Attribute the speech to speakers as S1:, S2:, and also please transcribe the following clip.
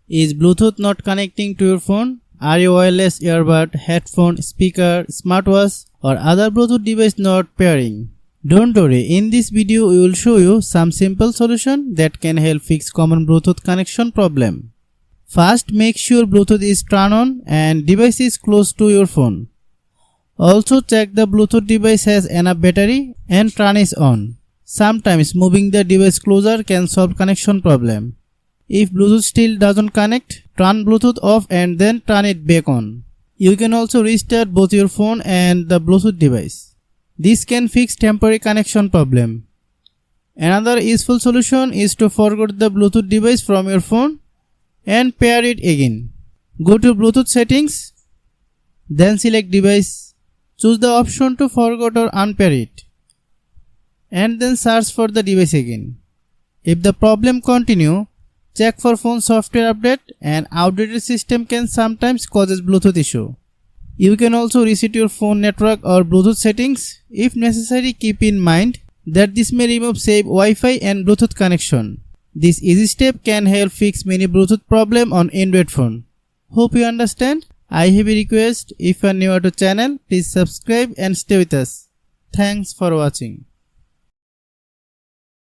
S1: Is Bluetooth not connecting to your phone? Are your wireless earbud, headphone, speaker, smartwatch or other Bluetooth device not pairing? Don't worry, in this video we will show you some simple solution that can help fix common Bluetooth connection problem. First, make sure Bluetooth is turned on and device is close to your phone. Also check the Bluetooth device has enough battery and turn is on. Sometimes moving the device closer can solve connection problem. If Bluetooth still doesn't connect, turn Bluetooth off and then turn it back on. You can also restart both your phone and the Bluetooth device. This can fix temporary connection problem. Another useful solution is to forget the Bluetooth device from your phone and pair it again. Go to Bluetooth settings, then select device. Choose the option to forget or unpair it, and then search for the device again. If the problem continue, check for phone software update, and outdated system can sometimes causes Bluetooth issue. You can also reset your phone network or Bluetooth settings. If necessary, keep in mind that this may remove save Wi-Fi and Bluetooth connection. This easy step can help fix many Bluetooth problem on Android phone. Hope you understand. I have a request, if you are new to channel, please subscribe and stay with us. Thanks for watching.